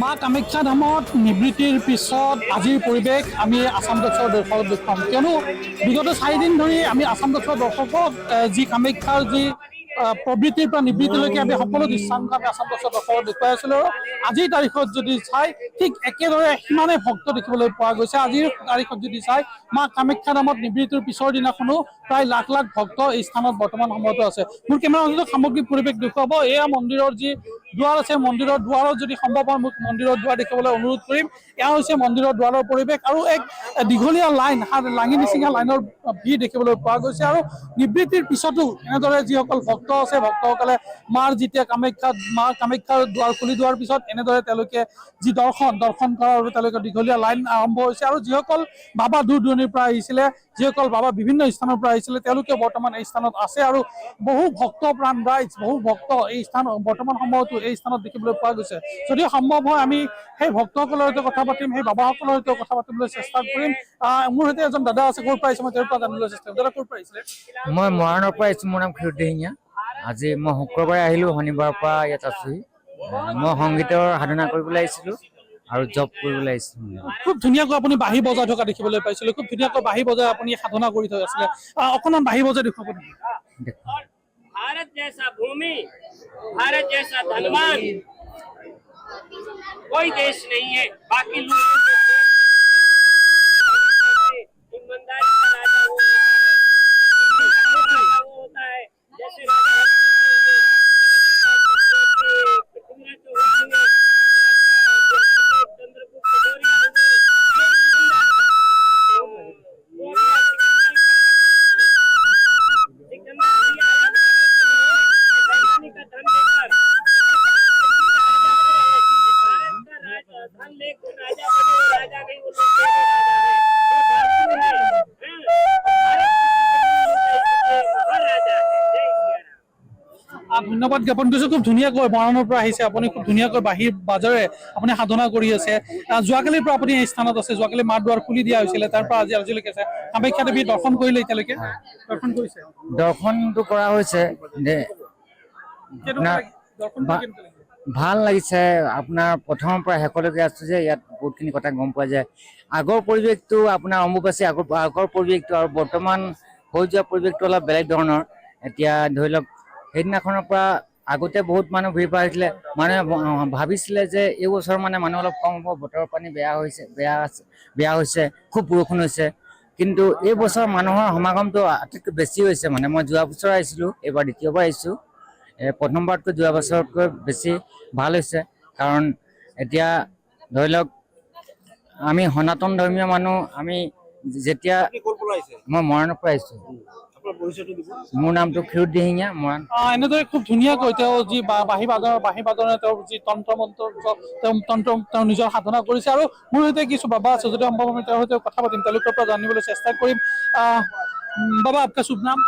মা কামাখ্যা ধামত নিবৃত্তিৰ পিছত আজিৰ পৰিৱেশ আমি আসাম দৰ্শকৰ দৰ্শকক দেখুৱাম কিয়নো বিগত 4 দিন ধৰি আমি আসাম দৰ্শকৰ দৰ্শকক যি কামাখ্যাৰ যি প্ৰবৃত্তিৰ পৰা নিবৃত্তিলৈকে আমি সকলো দৃশ্যাংশ আমি আসাম দৰ্শকক দেখুৱাই আছিলোঁ। আজিৰ তাৰিখত যদি চাই ঠিক একেদৰে সিমানে ভক্ত দেখিবলৈ পোৱা গৈছে। আজিৰ তাৰিখত যদি চাই মা কামাখ্যা ধামত নিবৃত্তিৰ পিছৰ দিনাখনো প্ৰায় লাখ লাখ ভক্ত এই স্থানত বৰ্তমান সময়তো আছে। মোৰ কেমেৰা অঞ্চলত সামগ্ৰিক পৰিৱেশ দেখুৱাব। এয়া মন্দিৰৰ যি দুৱাৰ আছে, মন্দিৰৰ দুৱাৰত যদি সম্ভৱ হয় মোক মন্দিৰৰ দুৱাৰ দেখিবলৈ অনুৰোধ কৰিম। এয়া হৈছে মন্দিৰৰ দুৱাৰৰ পৰিৱেশ আৰু এক দীঘলীয়া লাইন, লাঙি নিচিঙা লাইনৰ ভিৰ দেখিবলৈ পোৱা গৈছে। আৰু নিবৃত্তিৰ পিছতো এনেদৰে যিসকল ভক্ত আছে, ভক্তসকলে মাৰ যেতিয়া মা কামাখ্যাৰ দুৱাৰ খুলি দিয়াৰ পিছত এনেদৰে তেওঁলোকে যি দৰ্শন কৰাৰ বাবে তেওঁলোকে দীঘলীয়া লাইন আৰম্ভ হৈছে। আৰু যিসকল বাবা দূৰ দূৰণিৰ পৰা আহিছিলে, যিসকল বাবা বিভিন্ন স্থানৰ পৰা আহিছিলে, তেওঁলোকে বৰ্তমান এই স্থানত আছে। আৰু বহু ভক্ত প্ৰাণ ৰাইজ, বহু ভক্ত এই স্থান বৰ্তমান সময়তো এই স্থানত দেখিবলৈ পোৱা গৈছে। যদি সম্ভৱ হয় আমি সেই ভক্তসকলৰ সৈতে কথা পাতিম, সেই বাবাসকলৰ সৈতে কথা পাতিবলৈ চেষ্টা কৰিম। মোৰ সৈতে এজন দাদা আছে, ক'ৰ পৰা আহিছে মই তেওঁৰ পৰা জানিবলৈ চেষ্টা কৰিম। দাদা ক'ৰ পৰা আহিছিলে? মই মৰাণৰ পৰা আহিছোঁ। মোৰ নাম ক্ষীৰোদ। আজি মই শুক্ৰবাৰে আহিলোঁ, শনিবাৰৰ পৰা ইয়াত আছোঁহি। মই সংগীতৰ সাধনা কৰিবলৈ আহিছিলোঁ আৰু জব কৰিবলৈ আহিছিলোঁ। খুব ধুনীয়াকৈ আপুনি বাঁহী বজাই থকা দেখিবলৈ পাইছিলোঁ। খুব ধুনীয়াকৈ বাঁহী বজাই আপুনি সাধনা কৰি থকা আছিলে। অকণমান বাঁহী বজাই দেখুৱাব নেকি? भारत जैसा भूमि, भारत जैसा धनवान कोई देश नहीं है। बाकी लोग ईमानदारी का राजा वो होता है, जैसे राजा पृथ्वीराज चौहान हुए, चंद्रगुप्त मौर्य ধন্যবাদ জ্ঞাপন কৰিছোঁ। খুব ধুনীয়াকৈ মৰাণৰ পৰা আহিছে আপুনি, খুব ধুনীয়াকৈ বাঁহীৰ বাজাৰে আপুনি সাধনা কৰি আছে। যোৱাকালিৰ পৰা আপুনি এই স্থানত আছে। যোৱাকালি মাৰ দুৱাৰ খুলি দিয়া হৈছিলে, তাৰ পৰা আজিলৈকে আছে। কামাখ্যা দেৱী দৰ্শন কৰিলে এতিয়ালৈকে? দৰ্শন কৰিছে? দৰ্শনটো কৰা হৈছে। ভাল লাগিছে। আপোনাৰ প্ৰথমৰ পৰা শেষলৈকে আছোঁ যে ইয়াত বহুতখিনি কথা গম পোৱা যায়। আগৰ পৰিৱেশটো আপোনাৰ অম্বুবাচী আগৰ পৰিৱেশটো আৰু বৰ্তমান হৈ যোৱা পৰিৱেশটো অলপ বেলেগ ধৰণৰ। এতিয়া ধৰি লওক সেইদিনাখনৰ পৰা আগতে বহুত মানুহ ভিৰ পাইছিলে। মানুহে ভাবিছিলে যে এই বছৰ মানে মানুহ অলপ কম হ'ব, বতৰৰ পানী বেয়া হৈছে, খুব বৰষুণ হৈছে। কিন্তু এই বছৰ মানুহৰ সমাগমটো আটাইতকৈ বেছি হৈছে। মানে মই যোৱা বছৰ আহিছিলোঁ, এইবাৰ দ্বিতীয়বাৰ আহিছোঁ। প্ৰথমবাৰতকৈ যোৱা বছৰতকৈ বেছি ভাল হৈছে। কাৰণ এতিয়া ধৰি লওক আমি সনাতন ধৰ্মীয় মানুহ, আমি যেতিয়া মই মৰাণৰ পৰা আহিছোঁ। মোৰ নামটো ক্ষীৰোদ মৰাণ। এনেদৰে খুব ধুনীয়াকৈ তেওঁ যি বাঁহী বাজনে তেওঁ যি তন্ত্ৰ মন্ত্ৰ তেওঁ নিজৰ সাধনা কৰিছে। আৰু মোৰ সৈতে কিছু বাবা আছে, যদি সম্ভৱ আমি তেওঁৰ সৈতে কথা পাতিম, তেওঁলোকৰ পৰা জানিবলৈ চেষ্টা কৰিম। বাবা आपका शुभ नाम?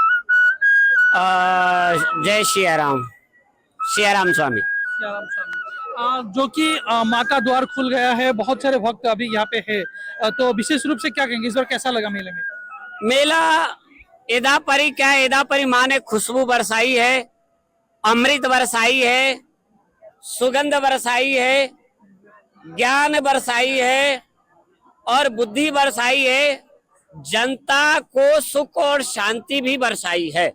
जय सियाराम, सियाराम स्वामी। जो कि माँ का द्वार खुल गया है, बहुत सारे भक्त अभी यहाँ पे है, तो विशेष रूप से क्या कहेंगे इस बार कैसा लगा मेले में? मेला एदा परी क्या है, एदा परी माँ ने खुशबू बरसाई है, अमृत बरसाई है, सुगंध बरसाई है, ज्ञान बरसाई है और बुद्धि बरसाई है। जनता को सुख और शांति भी बरसाई है।